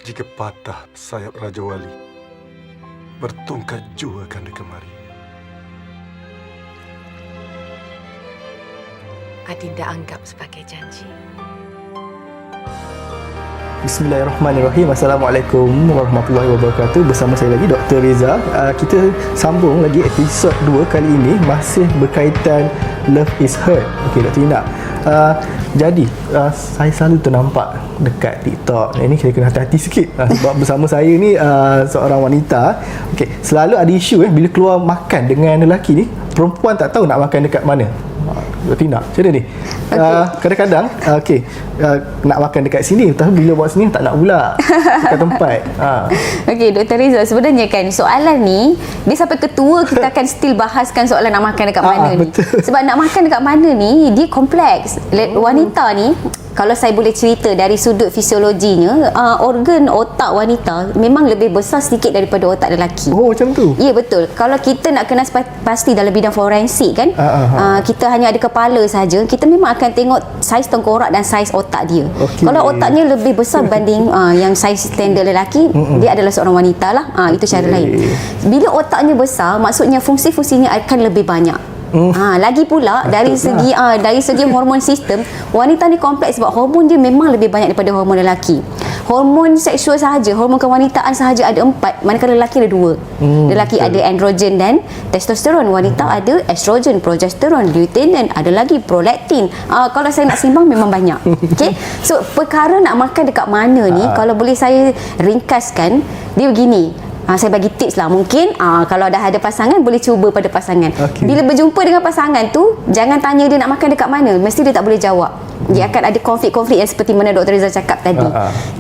Jika patah sayap Raja Wali, bertungkat jua ganda kemari. Adinda anggap sebagai janji. Bismillahirrahmanirrahim. Assalamualaikum warahmatullahi wabarakatuh. Bersama saya lagi Dr. Reza. Kita sambung lagi episod 2 kali ini masih berkaitan Love is Hurt. Okey Dr. Ina. Jadi saya selalu ternampak dekat TikTok. Ini kita kena hati-hati sikit sebab bersama saya ni seorang wanita. Okey, selalu ada isu bila keluar makan dengan lelaki ni, perempuan tak tahu nak makan dekat mana. Dr. Ina, macam mana ni? Kadang-kadang nak makan dekat sini, tapi bila buat sini tak nak pula dekat tempat. Okey, Dr. Reza, sebenarnya kan soalan ni dia sampai ketua kita akan still bahaskan soalan nak makan dekat mana ni. Betul. Sebab nak makan dekat mana ni dia kompleks. Wanita ni, kalau saya boleh cerita dari sudut fisiologinya, organ otak wanita memang lebih besar sedikit daripada otak lelaki. Oh, macam tu? Ya, betul. Kalau kita nak kenal pasti dalam bidang forensik kan, kita hanya ada kepala saja, kita memang akan tengok saiz tengkorak dan saiz otak dia. Okay. Kalau otaknya lebih besar berbanding yang saiz standard lelaki, dia adalah seorang wanita lah. Itu cara lain. Bila otaknya besar, maksudnya fungsi-fungsinya akan lebih banyak. Lagi pula dari segi hormon sistem, wanita ni kompleks sebab hormon dia memang lebih banyak daripada hormon lelaki. Hormon seksual sahaja, hormon kewanitaan sahaja ada 4, manakala lelaki ada 2. Lelaki ada androgen dan testosteron, wanita ada estrogen, progesteron, lutein, ada lagi prolaktin. Kalau saya nak simbang memang banyak. Okey. So perkara nak makan dekat mana ni, kalau boleh saya ringkaskan, dia begini. Saya bagi tips lah. Mungkin kalau dah ada pasangan, boleh cuba pada pasangan. Okay. Bila berjumpa dengan pasangan tu, jangan tanya dia nak makan dekat mana. Mesti dia tak boleh jawab. Dia akan ada konflik-konflik yang seperti mana Dr. Reza cakap tadi.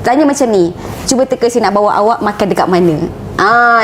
Tanya macam ni, cuba teka saya nak bawa awak makan dekat mana.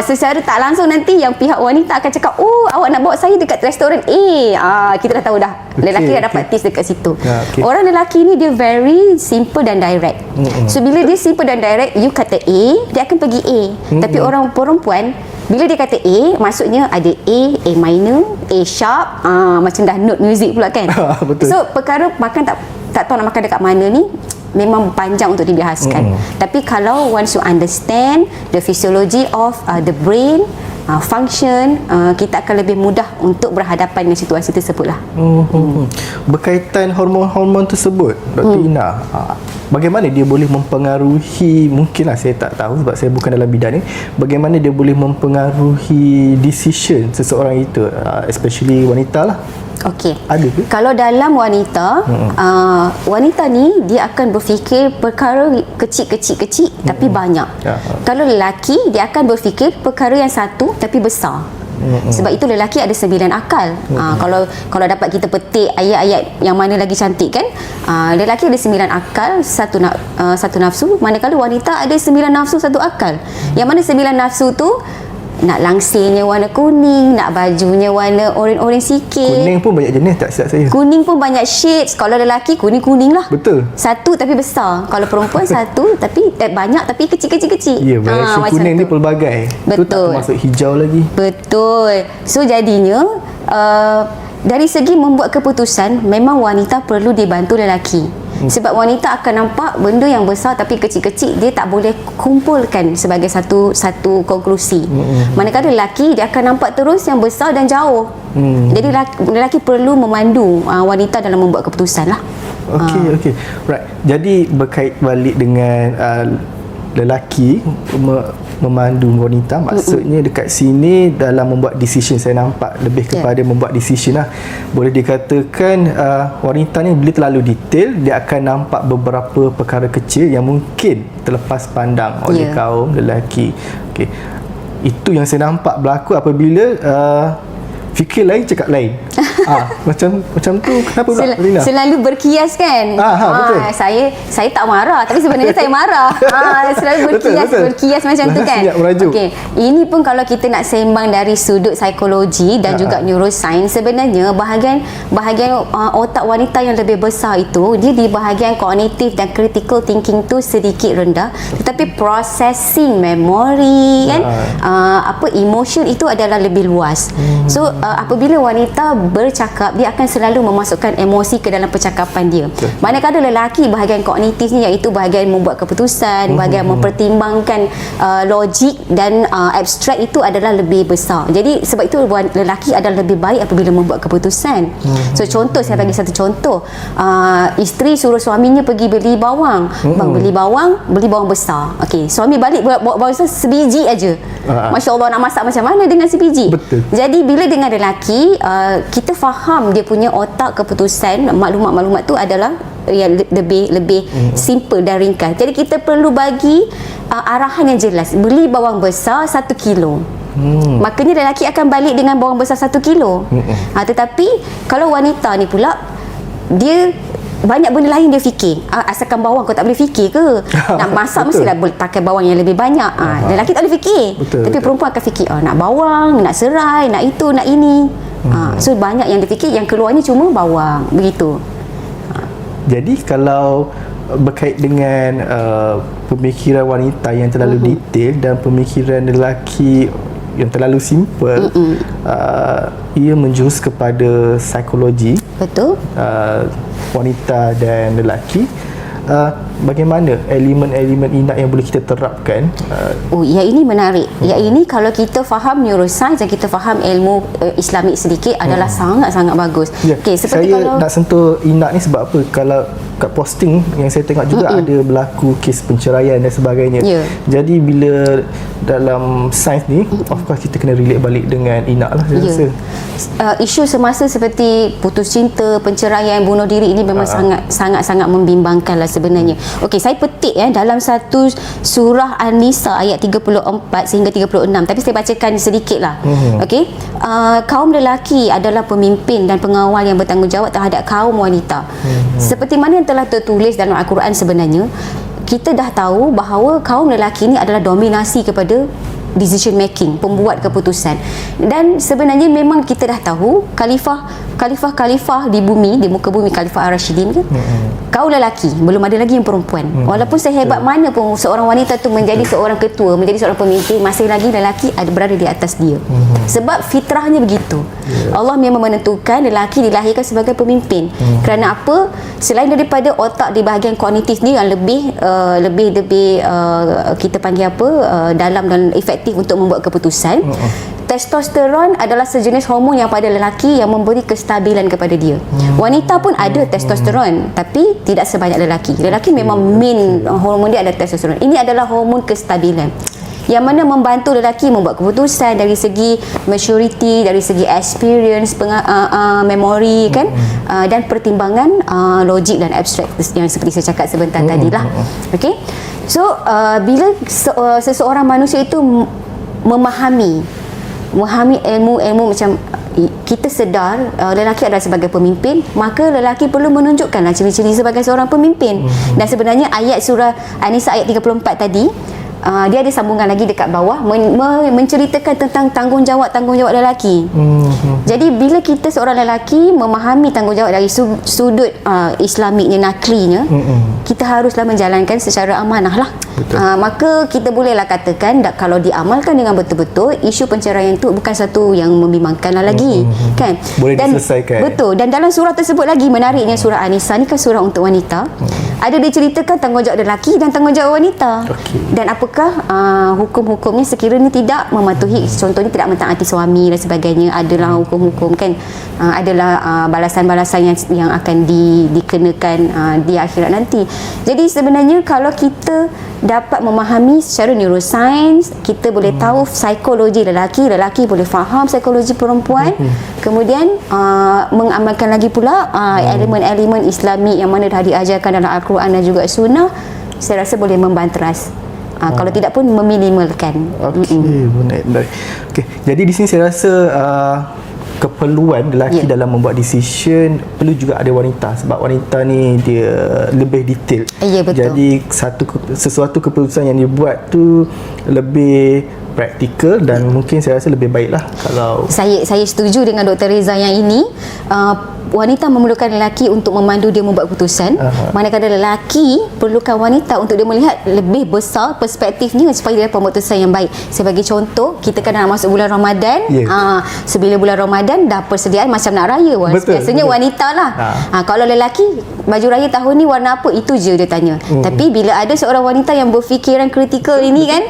Secara tak langsung nanti yang pihak wanita akan cakap, oh awak nak bawa saya dekat restoran A. Kita dah tahu dah. Lelaki dah dapat tips dekat situ. Orang lelaki ni dia very simple dan direct. So bila dia simple dan direct, you kata A, dia akan pergi A. Tapi orang perempuan, bila dia kata A, maksudnya ada A minor, A sharp, macam dah note music pula kan. Betul. So perkara makan tak tahu nak makan dekat mana ni memang panjang untuk dibahaskan. Tapi kalau once you understand the physiology of the brain, function, kita akan lebih mudah untuk berhadapan dengan situasi tersebut lah. Berkaitan hormon-hormon tersebut, Dr. Ina, bagaimana dia boleh mempengaruhi, mungkinlah saya tak tahu sebab saya bukan dalam bidang ni, bagaimana dia boleh mempengaruhi decision seseorang itu, especially wanita lah. Okey. Ada ke? Kalau dalam wanita, wanita ni dia akan berfikir perkara kecil-kecil tapi banyak. Kalau lelaki, dia akan berfikir perkara yang satu tapi besar. Sebab itu lelaki ada 9 akal. Kalau dapat kita petik ayat-ayat yang mana lagi cantik kan, lelaki ada 9 akal, satu nafsu, manakala wanita ada 9 nafsu, 1 akal. Yang mana 9 nafsu tu, nak langsirnya warna kuning, nak bajunya warna oren-oren sikit. Kuning pun banyak jenis tak silap saya. Kuning pun banyak shades. Kalau lelaki kuning-kuning lah. Betul. Satu tapi besar. Kalau perempuan satu tapi banyak tapi kecil-kecil. Ya, variasi kuning ni pelbagai. Betul. Tu tak termasuk hijau lagi. Betul. So jadinya dari segi membuat keputusan, memang wanita perlu dibantu lelaki. Sebab wanita akan nampak benda yang besar tapi kecil-kecil, dia tak boleh kumpulkan sebagai satu konklusi. Manakala lelaki, dia akan nampak terus yang besar dan jauh. Jadi lelaki perlu memandu wanita dalam membuat keputusan lah. Okey. Right. Jadi berkait balik dengan lelaki memandu wanita, maksudnya dekat sini dalam membuat decision, saya nampak lebih kepada membuat decision lah. Boleh dikatakan wanita ni bila terlalu detail, dia akan nampak beberapa perkara kecil yang mungkin terlepas pandang oleh kaum lelaki. Okey, itu yang saya nampak berlaku apabila fikir lain, cakap lain. Macam tu kenapa pula Rina? Selalu berkias kan. Betul. Saya tak marah tapi sebenarnya saya marah. Selalu berkias macam tu kan. Okey. Ini pun kalau kita nak sembang dari sudut psikologi dan juga neuroscience, sebenarnya bahagian otak wanita yang lebih besar itu, dia di bahagian kognitif dan critical thinking tu sedikit rendah, tetapi processing memory kan, emotion itu adalah lebih luas. So apabila wanita bercakap, dia akan selalu memasukkan emosi ke dalam percakapan dia. Manakala lelaki bahagian kognitif ni, iaitu bahagian membuat keputusan, bahagian mempertimbangkan logik dan abstrak, itu adalah lebih besar. Jadi sebab itu lelaki adalah lebih baik apabila membuat keputusan. So contoh, saya bagi satu contoh. Isteri suruh suaminya pergi beli bawang. Bang, beli bawang besar. Okey, suami balik bawa bawang besar sebiji aja. Masya Allah, nak masak macam mana dengan sebiji? Betul. Jadi bila dengan lelaki, kita faham dia punya otak keputusan, maklumat-maklumat tu adalah yang lebih simple dan ringkas. Jadi kita perlu bagi arahan yang jelas. Beli bawang besar 1 kilo. Makanya lelaki akan balik dengan bawang besar 1 kilo. Tetapi kalau wanita ni pula, dia banyak benda lain dia fikir. Asalkan bawang, kau tak boleh fikir ke? Nak masak mestilah pakai bawang yang lebih banyak. Lelaki tak boleh fikir. Tapi perempuan akan fikir, nak bawang, nak serai, nak itu, nak ini. So banyak yang dia fikir, yang keluarnya cuma bawang. Begitu. Jadi kalau berkait dengan pemikiran wanita yang terlalu detail dan pemikiran lelaki yang terlalu simple, ia menjurus kepada psikologi. Betul. Wanita dan lelaki. Bagaimana elemen-elemen inak yang boleh kita terapkan? Yang ini menarik. Yang ini kalau kita faham neuroscience dan kita faham ilmu Islamik sedikit, adalah sangat-sangat bagus. Okay, seperti saya kalau nak sentuh inak ni sebab apa? Kalau kat posting yang saya tengok juga ada berlaku kes penceraian dan sebagainya. Jadi bila dalam sains ni, of course kita kena relate balik dengan inak lah, saya rasa. Isu semasa seperti putus cinta, penceraian, bunuh diri ini memang sangat-sangat membimbangkan lah sebenarnya. Okey, saya petik dalam satu surah An-Nisa ayat 34 sehingga 36, tapi saya bacakan sedikit lah. Okey, kaum lelaki adalah pemimpin dan pengawal yang bertanggungjawab terhadap kaum wanita. Seperti mana yang telah tertulis dalam Al-Quran, sebenarnya kita dah tahu bahawa kaum lelaki ni adalah dominasi kepada decision making, pembuat keputusan. Dan sebenarnya memang kita dah tahu khalifah di bumi, di muka bumi, Khalifah Ar-Rashidin kaum lelaki, belum ada lagi yang perempuan. Walaupun sehebat mana pun seorang wanita tu menjadi seorang ketua, menjadi seorang pemimpin, masih lagi lelaki berada di atas dia. Sebab fitrahnya begitu. Allah memang menentukan lelaki dilahirkan sebagai pemimpin. Kerana apa? Selain daripada otak di bahagian kognitif ni yang lebih kita panggil apa, dalam dan efektif untuk membuat keputusan, testosteron adalah sejenis hormon yang pada lelaki yang memberi kestabilan kepada dia. Wanita pun ada testosteron, tapi tidak sebanyak lelaki. Lelaki memang main hormon dia adalah testosteron. Ini adalah hormon kestabilan yang mana membantu lelaki membuat keputusan dari segi maturity, dari segi experience, memori kan, dan pertimbangan logik dan abstrak yang seperti saya cakap sebentar tadilah. Okey. So bila seseorang manusia itu memahami ilmu macam kita sedar lelaki adalah sebagai pemimpin, maka lelaki perlu menunjukkanlah ciri-ciri sebagai seorang pemimpin. Dan sebenarnya ayat surah An-Nisa ayat 34 tadi, dia ada sambungan lagi dekat bawah menceritakan tentang tanggungjawab lelaki. Jadi bila kita seorang lelaki memahami tanggungjawab dari sudut Islamiknya, naklinya, kita haruslah menjalankan secara amanah lah. Maka kita bolehlah katakan kalau diamalkan dengan betul-betul, isu penceraian itu bukan satu yang membimbangkan lagi, kan? Boleh diselesaikan. Betul. Dan dalam surah tersebut lagi menariknya, surah An-Nisa ni kan surah untuk wanita. Ada diceritakan tanggungjawab lelaki dan tanggungjawab wanita. Dan apakah hukum-hukumnya sekiranya tidak mematuhi, contohnya tidak mentaati suami dan sebagainya, adalah hukum-hukum kan, adalah balasan-balasan yang akan dikenakan di akhirat nanti. Jadi sebenarnya kalau kita dapat memahami secara neuroscience, kita boleh tahu psikologi lelaki boleh faham psikologi perempuan, kemudian mengamalkan lagi pula elemen-elemen Islami yang mana dah diajarkan dalam Al-Quran dan juga Sunnah, saya rasa boleh membanteras. Kalau tidak pun meminimalkan. Menarik. Jadi di sini saya rasa keperluan lelaki dalam membuat decision perlu juga ada wanita, sebab wanita ni dia lebih detail. Betul. Jadi sesuatu keputusan yang dibuat tu lebih praktikal dan mungkin saya rasa lebih baiklah kalau Saya setuju dengan Dr. Reza yang ini. Wanita memerlukan lelaki untuk memandu dia membuat keputusan. Manakala lelaki perlukan wanita untuk dia melihat lebih besar perspektifnya supaya dia dapat keputusan yang baik. Sebagai contoh, kita kan nak masuk bulan Ramadan. Sebila bulan Ramadan dah persediaan macam nak raya. Biasanya wanita lah. Kalau lelaki, baju raya tahun ni warna apa? Itu je dia tanya. Tapi bila ada seorang wanita yang berfikiran kritikal ini kan,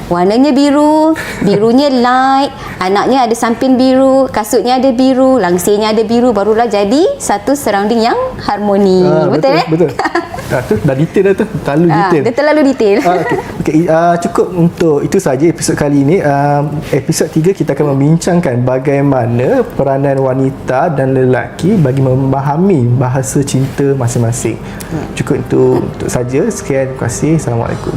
warnanya biru, birunya light, anaknya ada samping biru, kasutnya ada biru, langsirnya ada biru, barulah jadi satu surrounding yang harmoni. Betul? Betul. Tu dah detail dah tu, terlalu detail. Dia terlalu detail. Okay, cukup untuk itu saja episod kali ini. Episod 3 kita akan membincangkan bagaimana peranan wanita dan lelaki bagi memahami bahasa cinta masing-masing. Cukup untuk saja. Sekian, terima kasih. Assalamualaikum.